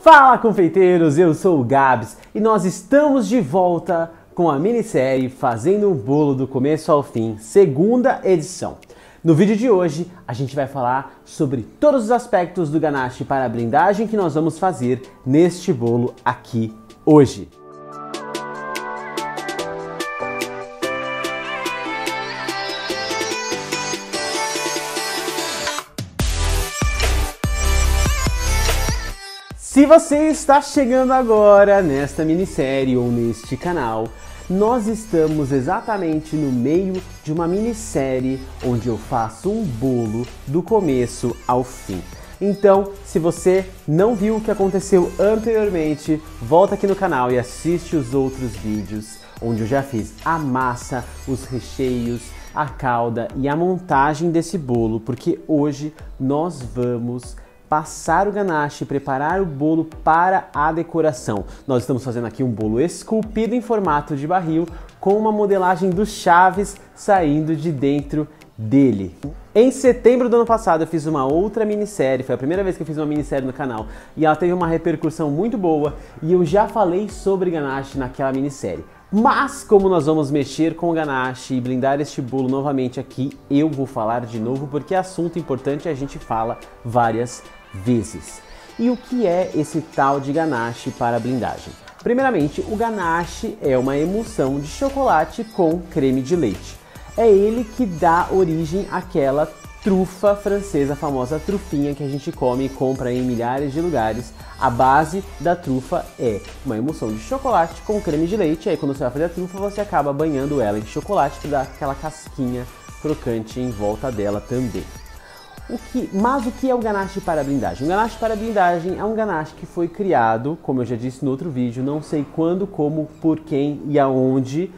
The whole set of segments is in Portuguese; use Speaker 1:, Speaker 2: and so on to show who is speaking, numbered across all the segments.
Speaker 1: Fala, confeiteiros! Eu sou o Gabs e nós estamos de volta com a minissérie Fazendo um Bolo do Começo ao Fim, segunda edição. No vídeo de hoje, a gente vai falar sobre todos os aspectos do ganache para a blindagem que nós vamos fazer neste bolo aqui hoje. Se você está chegando agora nesta minissérie ou neste canal, nós estamos exatamente no meio de uma minissérie onde eu faço um bolo do começo ao fim. Então, se você não viu o que aconteceu anteriormente, volta aqui no canal e assiste os outros vídeos, onde eu já fiz a massa, os recheios, a calda e a montagem desse bolo, porque hoje nós vamos passar o ganache, preparar o bolo para a decoração. Nós estamos fazendo aqui um bolo esculpido em formato de barril com uma modelagem do Chaves saindo de dentro dele. Em setembro do ano passado eu fiz uma outra minissérie, foi a primeira vez que eu fiz uma minissérie no canal e ela teve uma repercussão muito boa e eu já falei sobre ganache naquela minissérie. Mas como nós vamos mexer com o ganache e blindar este bolo novamente aqui, eu vou falar de novo porque é assunto importante e a gente fala várias vezes. E o que é esse tal de ganache para blindagem? Primeiramente, o ganache é uma emulsão de chocolate com creme de leite. É ele que dá origem àquela trufa francesa, a famosa trufinha que a gente come e compra em milhares de lugares. A base da trufa é uma emulsão de chocolate com creme de leite, e aí quando você vai fazer a trufa você acaba banhando ela em chocolate que dá aquela casquinha crocante em volta dela também. Mas o que é o ganache para blindagem? O ganache para blindagem é um ganache que foi criado, como eu já disse no outro vídeo, não sei quando, como, por quem e aonde,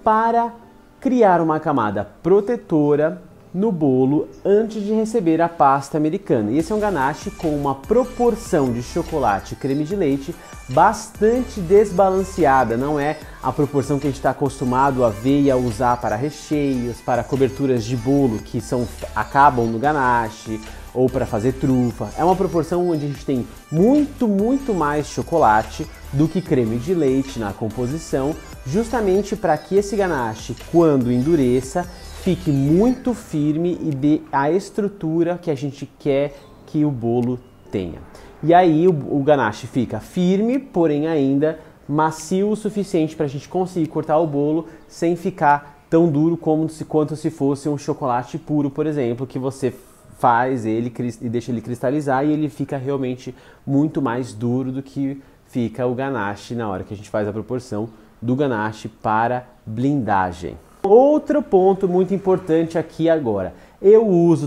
Speaker 1: para criar uma camada protetora no bolo antes de receber a pasta americana. E esse é um ganache com uma proporção de chocolate e creme de leite bastante desbalanceada, não é a proporção que a gente está acostumado a ver e a usar para recheios, para coberturas de bolo que acabam no ganache ou para fazer trufa. É uma proporção onde a gente tem muito mais chocolate do que creme de leite na composição, justamente para que esse ganache, quando endureça, fique muito firme e dê a estrutura que a gente quer que o bolo tenha. E aí o ganache fica firme, porém ainda macio o suficiente para a gente conseguir cortar o bolo sem ficar tão duro quanto se fosse um chocolate puro, por exemplo, que você faz ele e deixa ele cristalizar e ele fica realmente muito mais duro do que fica o ganache na hora que a gente faz a proporção do ganache para blindagem. Outro ponto muito importante aqui agora,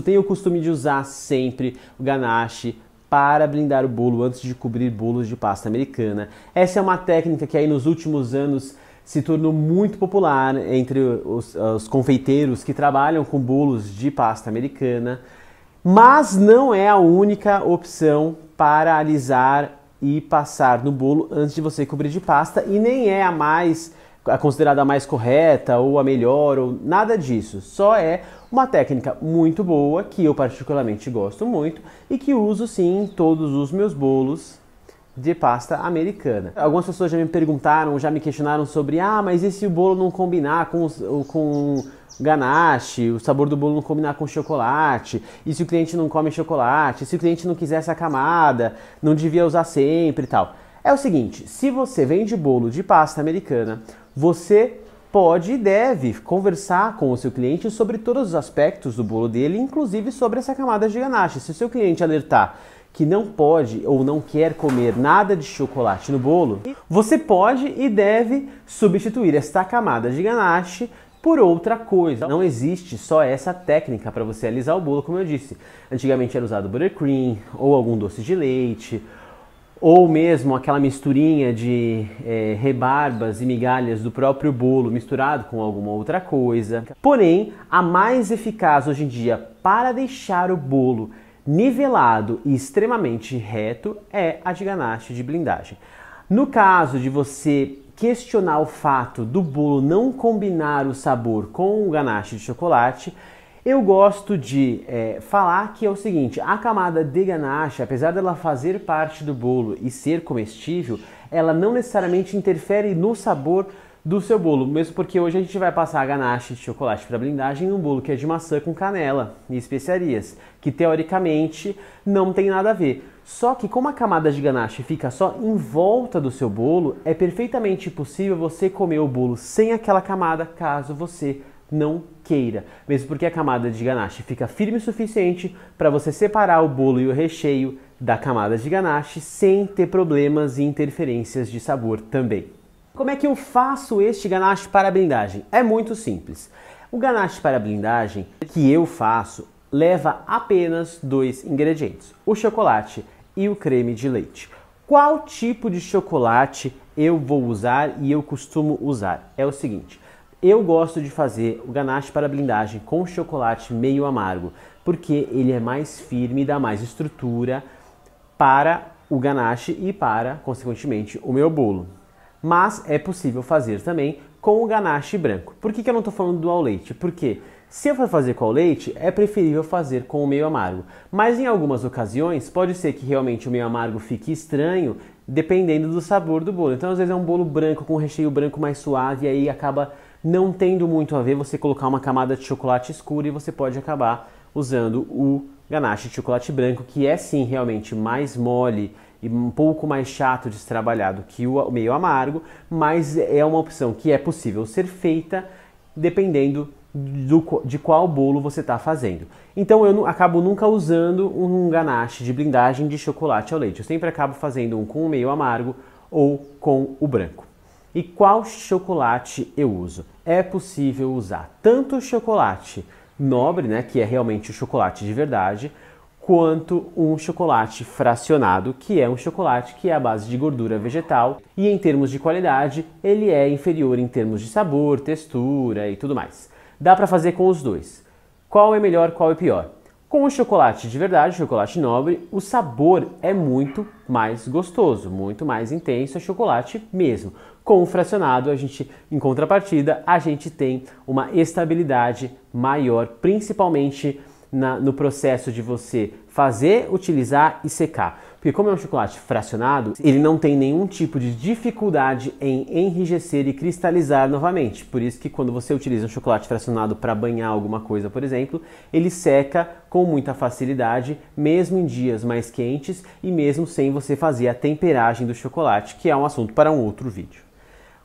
Speaker 1: tenho o costume de usar sempre o ganache para blindar o bolo antes de cobrir bolos de pasta americana. Essa é uma técnica que aí nos últimos anos se tornou muito popular entre os confeiteiros que trabalham com bolos de pasta americana, mas não é a única opção para alisar e passar no bolo antes de você cobrir de pasta e nem é a considerada a mais correta ou a melhor ou nada disso, só é uma técnica muito boa que eu particularmente gosto muito e que uso sim em todos os meus bolos de pasta americana. Algumas pessoas já me perguntaram, já me questionaram sobre mas e se o bolo não combinar com ganache, o sabor do bolo não combinar com chocolate, e se o cliente não come chocolate, se o cliente não quiser essa camada, não devia usar sempre e tal. É o seguinte, se você vende bolo de pasta americana, você pode e deve conversar com o seu cliente sobre todos os aspectos do bolo dele, inclusive sobre essa camada de ganache. Se o seu cliente alertar que não pode ou não quer comer nada de chocolate no bolo, você pode e deve substituir esta camada de ganache por outra coisa. Não existe só essa técnica para você alisar o bolo, como eu disse. Antigamente era usado buttercream ou algum doce de leite, ou mesmo aquela misturinha de rebarbas e migalhas do próprio bolo misturado com alguma outra coisa. Porém, a mais eficaz hoje em dia para deixar o bolo nivelado e extremamente reto é a de ganache de blindagem. No caso de você questionar o fato do bolo não combinar o sabor com o ganache de chocolate, Eu gosto de falar que é o seguinte, a camada de ganache, apesar dela fazer parte do bolo e ser comestível, ela não necessariamente interfere no sabor do seu bolo, mesmo porque hoje a gente vai passar a ganache de chocolate para blindagem em um bolo que é de maçã com canela e especiarias, que teoricamente não tem nada a ver. Só que como a camada de ganache fica só em volta do seu bolo, é perfeitamente possível você comer o bolo sem aquela camada, caso você não queira, mesmo porque a camada de ganache fica firme o suficiente para você separar o bolo e o recheio da camada de ganache sem ter problemas e interferências de sabor também. Como é que eu faço este ganache para blindagem? É muito simples. O ganache para blindagem que eu faço leva apenas 2 ingredientes, o chocolate e o creme de leite. Qual tipo de chocolate eu vou usar e eu costumo usar? É o seguinte, eu gosto de fazer o ganache para blindagem com chocolate meio amargo, porque ele é mais firme e dá mais estrutura para o ganache e para, consequentemente, o meu bolo. Mas é possível fazer também com o ganache branco. Por que eu não estou falando do ao leite? Porque se eu for fazer com ao leite, é preferível fazer com o meio amargo. Mas em algumas ocasiões, pode ser que realmente o meio amargo fique estranho, dependendo do sabor do bolo. Então, às vezes é um bolo branco com recheio branco mais suave, e aí acaba não tendo muito a ver você colocar uma camada de chocolate escuro e você pode acabar usando o ganache de chocolate branco, que é sim realmente mais mole e um pouco mais chato de se trabalhar do que o meio amargo, mas é uma opção que é possível ser feita dependendo de qual bolo você está fazendo. Então eu acabo nunca usando um ganache de blindagem de chocolate ao leite, eu sempre acabo fazendo um com o meio amargo ou com o branco. E qual chocolate eu uso? É possível usar tanto o chocolate nobre, né, que é realmente o chocolate de verdade, quanto um chocolate fracionado, que é um chocolate que é à base de gordura vegetal e em termos de qualidade ele é inferior em termos de sabor, textura e tudo mais. Dá para fazer com os dois. Qual é melhor, qual é pior? Com o chocolate de verdade, o chocolate nobre, o sabor é muito mais gostoso, muito mais intenso, é chocolate mesmo. Com o fracionado, em contrapartida, a gente tem uma estabilidade maior, principalmente no processo de você fazer, utilizar e secar. Porque como é um chocolate fracionado, ele não tem nenhum tipo de dificuldade em enrijecer e cristalizar novamente. Por isso que quando você utiliza um chocolate fracionado para banhar alguma coisa, por exemplo, ele seca com muita facilidade, mesmo em dias mais quentes e mesmo sem você fazer a temperagem do chocolate, que é um assunto para um outro vídeo.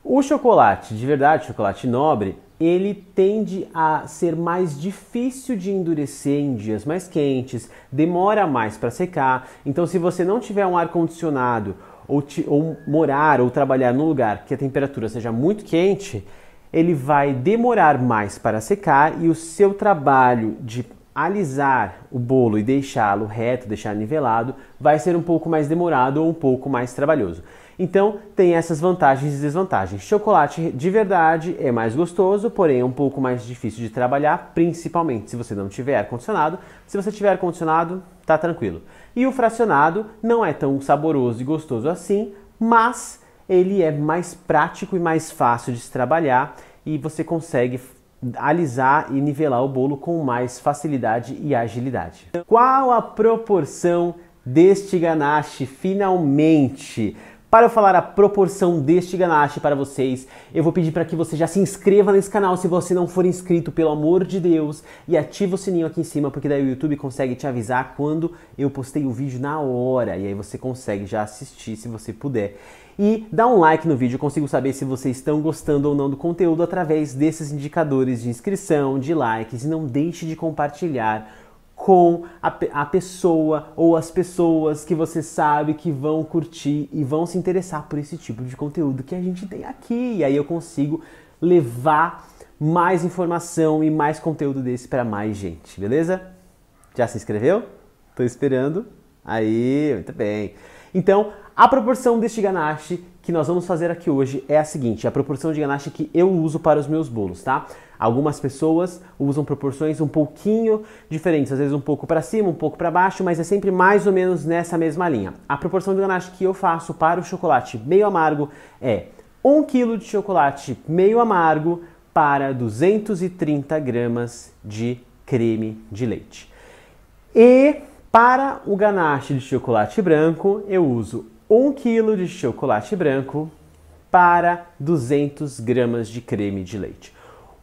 Speaker 1: O chocolate de verdade, chocolate nobre, ele tende a ser mais difícil de endurecer em dias mais quentes, demora mais para secar. Então, se você não tiver um ar-condicionado ou morar ou trabalhar num lugar que a temperatura seja muito quente, ele vai demorar mais para secar e o seu trabalho de alisar o bolo e deixá-lo reto, deixar nivelado, vai ser um pouco mais demorado ou um pouco mais trabalhoso. Então tem essas vantagens e desvantagens. Chocolate de verdade é mais gostoso, porém é um pouco mais difícil de trabalhar, principalmente se você não tiver ar-condicionado. Se você tiver ar-condicionado, tá tranquilo. E o fracionado não é tão saboroso e gostoso assim, mas ele é mais prático e mais fácil de se trabalhar e você consegue alisar e nivelar o bolo com mais facilidade e agilidade. Qual a proporção deste ganache finalmente? Para eu falar a proporção deste ganache para vocês, eu vou pedir para que você já se inscreva nesse canal se você não for inscrito, pelo amor de Deus, e ativa o sininho aqui em cima, porque daí o YouTube consegue te avisar quando eu postei o vídeo na hora, e aí você consegue já assistir se você puder. E dá um like no vídeo, eu consigo saber se vocês estão gostando ou não do conteúdo através desses indicadores de inscrição, de likes, e não deixe de compartilhar com a pessoa ou as pessoas que você sabe que vão curtir e vão se interessar por esse tipo de conteúdo que a gente tem aqui. E aí eu consigo levar mais informação e mais conteúdo desse para mais gente, beleza? Já se inscreveu? Tô esperando. Aí, muito bem. Então, a proporção deste ganache que nós vamos fazer aqui hoje é a seguinte, a proporção de ganache que eu uso para os meus bolos, tá? Algumas pessoas usam proporções um pouquinho diferentes, às vezes um pouco para cima, um pouco para baixo, mas é sempre mais ou menos nessa mesma linha. A proporção de ganache que eu faço para o chocolate meio amargo é 1 kg de chocolate meio amargo para 230 gramas de creme de leite. E para o ganache de chocolate branco, eu uso 1 kg de chocolate branco para 200 gramas de creme de leite.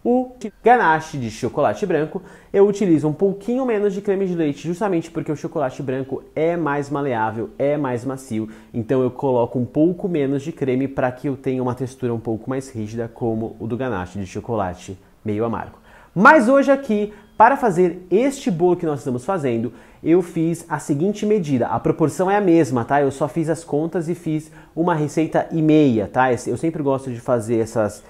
Speaker 1: O ganache de chocolate branco, eu utilizo um pouquinho menos de creme de leite, justamente porque o chocolate branco é mais maleável, é mais macio, então eu coloco um pouco menos de creme para que eu tenha uma textura um pouco mais rígida, como o do ganache de chocolate meio amargo. Mas hoje aqui, para fazer este bolo que nós estamos fazendo, eu fiz a seguinte medida. A proporção é a mesma, tá? Eu só fiz as contas e fiz uma receita e meia, tá? Eu sempre gosto de fazer essas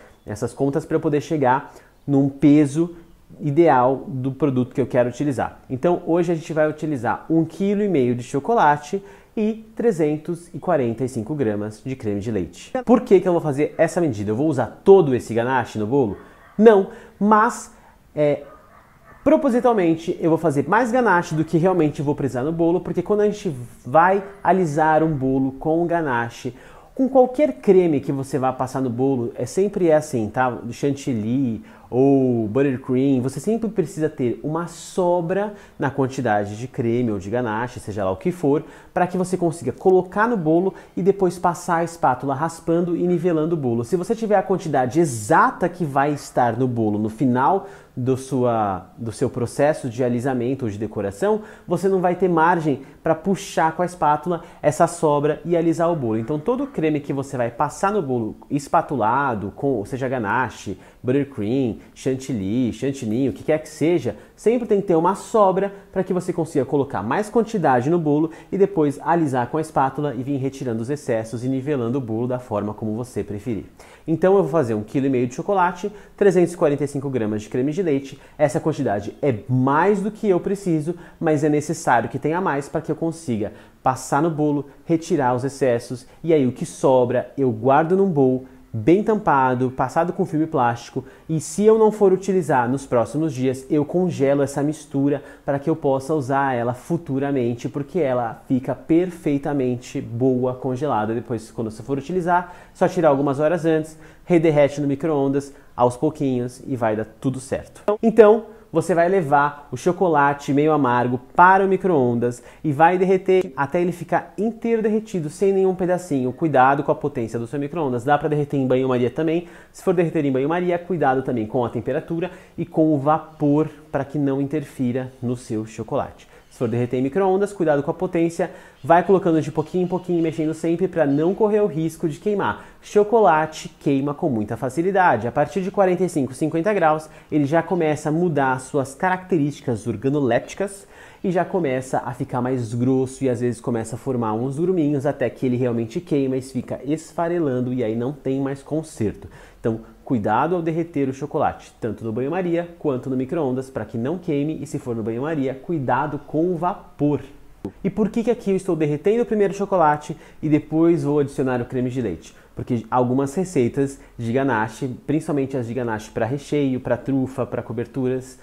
Speaker 1: contas para eu poder chegar num peso ideal do produto que eu quero utilizar. Então hoje a gente vai utilizar 1,5 kg de chocolate e 345 gramas de creme de leite. Por que eu vou fazer essa medida? Eu vou usar todo esse ganache no bolo? Não, mas propositalmente eu vou fazer mais ganache do que realmente vou precisar no bolo, porque quando a gente vai alisar um bolo com ganache, com qualquer creme que você vá passar no bolo, sempre é assim, tá? Chantilly ou buttercream, você sempre precisa ter uma sobra na quantidade de creme ou de ganache, seja lá o que for, para que você consiga colocar no bolo e depois passar a espátula raspando e nivelando o bolo. Se você tiver a quantidade exata que vai estar no bolo no final do seu processo de alisamento ou de decoração, você não vai ter margem para puxar com a espátula essa sobra e alisar o bolo. Então todo creme que você vai passar no bolo espatulado, seja ganache, buttercream, chantilly, chantininho, o que quer que seja, sempre tem que ter uma sobra para que você consiga colocar mais quantidade no bolo e depois alisar com a espátula e vir retirando os excessos e nivelando o bolo da forma como você preferir. Então eu vou fazer 1,5 kg de chocolate, 345 gramas de creme de leite. Essa quantidade é mais do que eu preciso, mas é necessário que tenha mais para que eu consiga passar no bolo, retirar os excessos e aí o que sobra eu guardo num bowl bem tampado, passado com filme plástico, e se eu não for utilizar nos próximos dias, eu congelo essa mistura para que eu possa usar ela futuramente, porque ela fica perfeitamente boa congelada. Depois, quando você for utilizar, só tirar algumas horas antes, rederrete no micro-ondas aos pouquinhos e vai dar tudo certo. Então, você vai levar o chocolate meio amargo para o micro-ondas e vai derreter até ele ficar inteiro derretido, sem nenhum pedacinho. Cuidado com a potência do seu micro-ondas. Dá para derreter em banho-maria também. Se for derreter em banho-maria, cuidado também com a temperatura e com o vapor para que não interfira no seu chocolate. Se for derreter em micro-ondas, cuidado com a potência, vai colocando de pouquinho em pouquinho, mexendo sempre para não correr o risco de queimar. Chocolate queima com muita facilidade. A partir de 45, 50 graus, ele já começa a mudar suas características organolépticas e já começa a ficar mais grosso e às vezes começa a formar uns gruminhos até que ele realmente queima e fica esfarelando e aí não tem mais conserto. Então, cuidado ao derreter o chocolate, tanto no banho-maria quanto no micro-ondas, para que não queime, e se for no banho-maria, cuidado com o vapor. E por que aqui eu estou derretendo primeiro o chocolate e depois vou adicionar o creme de leite? Porque algumas receitas de ganache, principalmente as de ganache para recheio, para trufa, para coberturas,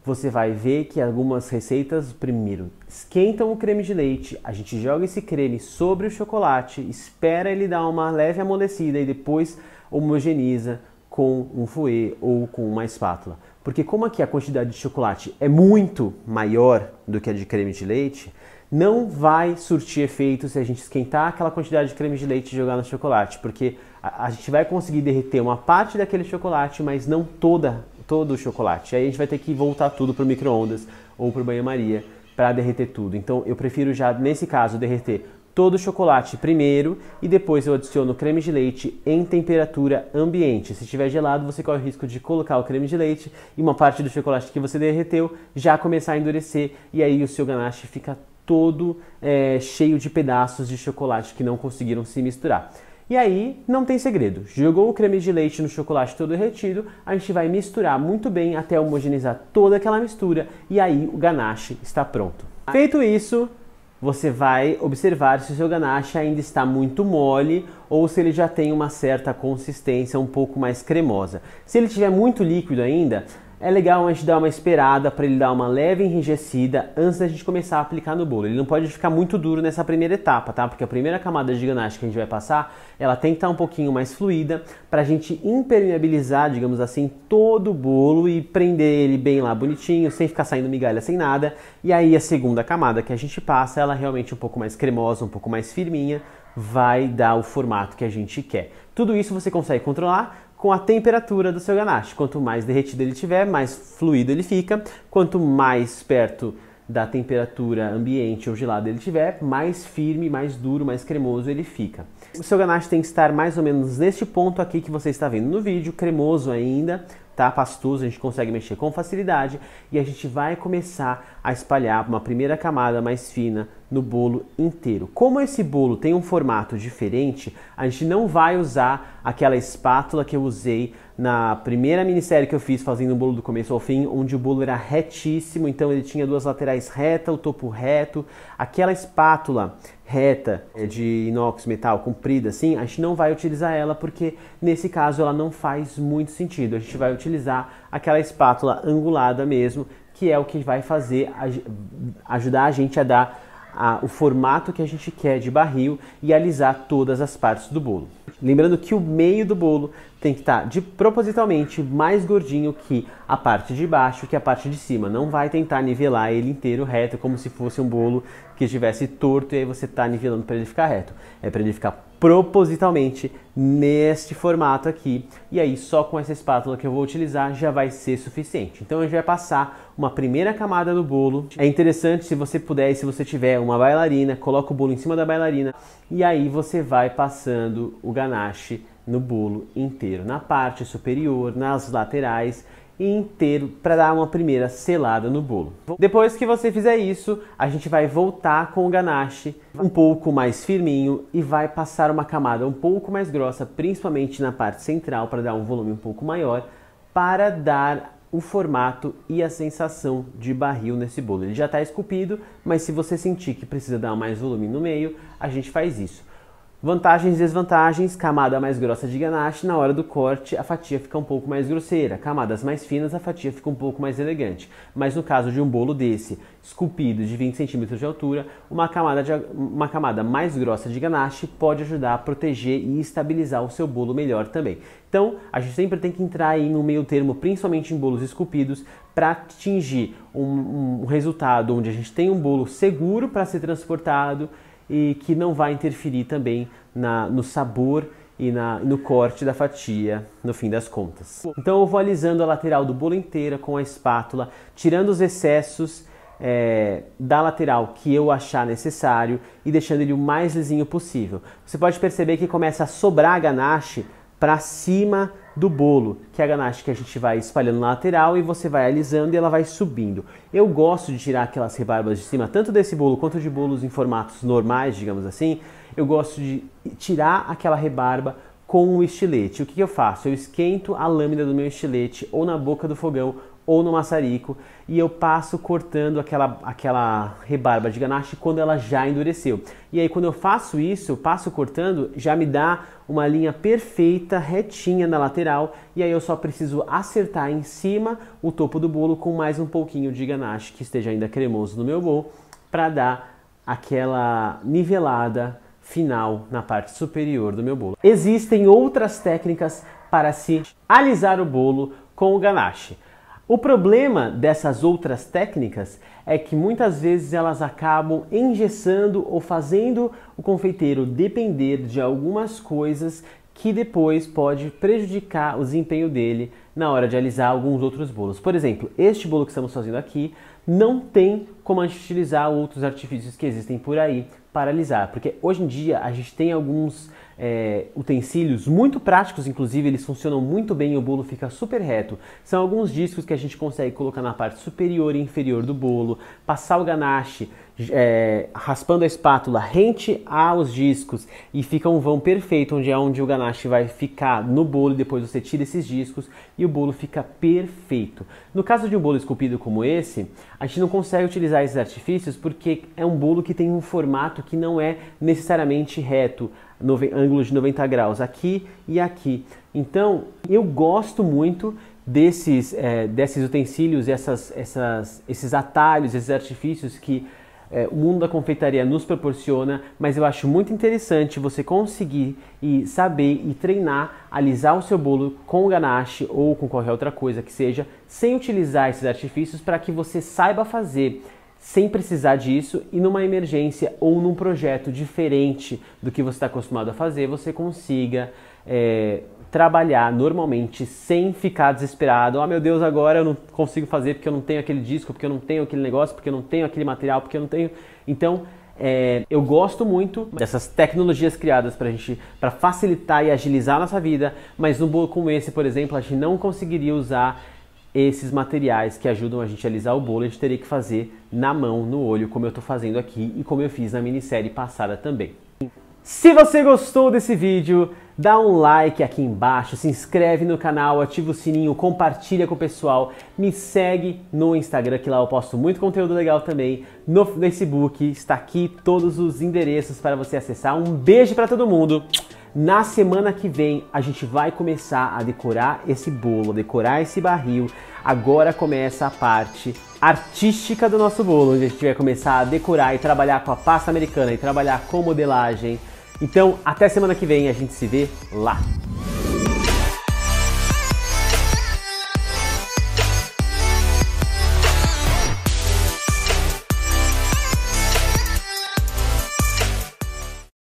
Speaker 1: você vai ver que algumas receitas, primeiro, esquentam o creme de leite, a gente joga esse creme sobre o chocolate, espera ele dar uma leve amolecida e depois homogeniza com um fouet ou com uma espátula. Porque como aqui a quantidade de chocolate é muito maior do que a de creme de leite, não vai surtir efeito se a gente esquentar aquela quantidade de creme de leite e jogar no chocolate, porque a gente vai conseguir derreter uma parte daquele chocolate, mas não todo o chocolate. Aí a gente vai ter que voltar tudo para o micro-ondas ou para o banho-maria para derreter tudo. Então eu prefiro já, nesse caso, derreter todo o chocolate primeiro e depois eu adiciono creme de leite em temperatura ambiente. Se estiver gelado, você corre o risco de colocar o creme de leite e uma parte do chocolate que você derreteu já começar a endurecer e aí o seu ganache fica todo cheio de pedaços de chocolate que não conseguiram se misturar. E aí não tem segredo, jogou o creme de leite no chocolate todo derretido, a gente vai misturar muito bem até homogeneizar toda aquela mistura e aí o ganache está pronto. Feito isso, você vai observar se o seu ganache ainda está muito mole ou se ele já tem uma certa consistência um pouco mais cremosa. Se ele estiver muito líquido ainda, é legal a gente dar uma esperada para ele dar uma leve enrijecida antes da gente começar a aplicar no bolo. Ele não pode ficar muito duro nessa primeira etapa, tá? Porque a primeira camada de ganache que a gente vai passar, ela tem que estar um pouquinho mais fluida para a gente impermeabilizar, digamos assim, todo o bolo e prender ele bem lá bonitinho, sem ficar saindo migalha, sem nada. E aí a segunda camada que a gente passa, ela é realmente um pouco mais cremosa, um pouco mais firminha, vai dar o formato que a gente quer. Tudo isso você consegue controlar com a temperatura do seu ganache. Quanto mais derretido ele tiver, mais fluido ele fica. Quanto mais perto da temperatura ambiente ou gelada ele tiver, mais firme, mais duro, mais cremoso ele fica. O seu ganache tem que estar mais ou menos neste ponto aqui que você está vendo no vídeo, cremoso ainda, tá? Pastoso, a gente consegue mexer com facilidade e a gente vai começar a espalhar uma primeira camada mais fina no bolo inteiro. Como esse bolo tem um formato diferente, a gente não vai usar aquela espátula que eu usei na primeira minissérie que eu fiz fazendo o bolo do começo ao fim, onde o bolo era retíssimo, então ele tinha duas laterais retas, o topo reto. Aquela espátula reta de inox metal comprida assim, a gente não vai utilizar ela porque nesse caso ela não faz muito sentido. A gente vai utilizar aquela espátula angulada mesmo, que é o que vai fazer ajudar a gente a dar o formato que a gente quer de barril e alisar todas as partes do bolo. Lembrando que o meio do bolo tem que estar propositalmente mais gordinho que a parte de baixo, que a parte de cima. Não vai tentar nivelar ele inteiro reto, como se fosse um bolo que estivesse torto e aí você está nivelando para ele ficar reto. É para ele ficar propositalmente neste formato aqui. E aí só com essa espátula que eu vou utilizar já vai ser suficiente. Então a gente vai passar uma primeira camada no bolo. É interessante, se você puder e se você tiver uma bailarina, coloca o bolo em cima da bailarina e aí você vai passando o ganache no bolo inteiro, na parte superior, nas laterais e inteiro para dar uma primeira selada no bolo. Depois que você fizer isso, a gente vai voltar com o ganache um pouco mais firminho e vai passar uma camada um pouco mais grossa, principalmente na parte central, para dar um volume um pouco maior, para dar o formato e a sensação de barril nesse bolo. Ele já está esculpido, mas se você sentir que precisa dar mais volume no meio, a gente faz isso. Vantagens e desvantagens: camada mais grossa de ganache, na hora do corte a fatia fica um pouco mais grosseira, camadas mais finas a fatia fica um pouco mais elegante. Mas no caso de um bolo desse, esculpido de 20 centímetros de altura, uma camada mais grossa de ganache pode ajudar a proteger e estabilizar o seu bolo melhor também. Então a gente sempre tem que entrar aí no meio termo, principalmente em bolos esculpidos, para atingir um resultado onde a gente tem um bolo seguro para ser transportado e que não vai interferir também no sabor e no corte da fatia, no fim das contas. Então eu vou alisando a lateral do bolo inteira com a espátula, tirando os excessos da lateral que eu achar necessário e deixando ele o mais lisinho possível. Você pode perceber que começa a sobrar ganache para cima do bolo, que é a ganache que a gente vai espalhando na lateral e você vai alisando e ela vai subindo. Eu gosto de tirar aquelas rebarbas de cima, tanto desse bolo quanto de bolos em formatos normais, digamos assim. Eu gosto de tirar aquela rebarba com o estilete. O que eu faço? Eu esquento a lâmina do meu estilete ou na boca do fogão ou no maçarico e eu passo cortando aquela rebarba de ganache quando ela já endureceu. E aí quando eu faço isso, eu passo cortando, já me dá uma linha perfeita, retinha na lateral, e aí eu só preciso acertar em cima o topo do bolo com mais um pouquinho de ganache que esteja ainda cremoso no meu bolo, para dar aquela nivelada final na parte superior do meu bolo. Existem outras técnicas para se alisar o bolo com o ganache. O problema dessas outras técnicas é que muitas vezes elas acabam engessando ou fazendo o confeiteiro depender de algumas coisas que depois pode prejudicar o desempenho dele na hora de alisar alguns outros bolos. Por exemplo, este bolo que estamos fazendo aqui não tem como a gente utilizar outros artifícios que existem por aí para alisar, porque hoje em dia a gente tem alguns utensílios muito práticos, inclusive eles funcionam muito bem e o bolo fica super reto. São alguns discos que a gente consegue colocar na parte superior e inferior do bolo, passar o ganache raspando a espátula rente aos discos e fica um vão perfeito onde o ganache vai ficar no bolo e depois você tira esses discos e o bolo fica perfeito. No caso de um bolo esculpido como esse, a gente não consegue utilizar esses artifícios porque é um bolo que tem um formato que não é necessariamente reto, ângulo de 90 graus aqui e aqui. Então eu gosto muito desses utensílios, esses atalhos, esses artifícios que o mundo da confeitaria nos proporciona, mas eu acho muito interessante você conseguir e saber e treinar, alisar o seu bolo com ganache ou com qualquer outra coisa que seja, sem utilizar esses artifícios, para que você saiba fazer sem precisar disso e numa emergência ou num projeto diferente do que você está acostumado a fazer, você consiga trabalhar normalmente sem ficar desesperado. Oh meu Deus, agora eu não consigo fazer porque eu não tenho aquele disco, porque eu não tenho aquele negócio, porque eu não tenho aquele material, porque eu não tenho... Então, eu gosto muito dessas tecnologias criadas para facilitar e agilizar a nossa vida, mas num bolo como esse, por exemplo, a gente não conseguiria usar esses materiais que ajudam a gente a alisar o bolo. A gente teria que fazer na mão, no olho, como eu estou fazendo aqui e como eu fiz na minissérie passada também. Se você gostou desse vídeo, dá um like aqui embaixo, se inscreve no canal, ativa o sininho, compartilha com o pessoal, me segue no Instagram, que lá eu posto muito conteúdo legal também, no Facebook, está aqui todos os endereços para você acessar. Um beijo para todo mundo! Na semana que vem a gente vai começar a decorar esse bolo, decorar esse barril. Agora começa a parte artística do nosso bolo, onde a gente vai começar a decorar e trabalhar com a pasta americana e trabalhar com modelagem. Então, até semana que vem, a gente se vê lá.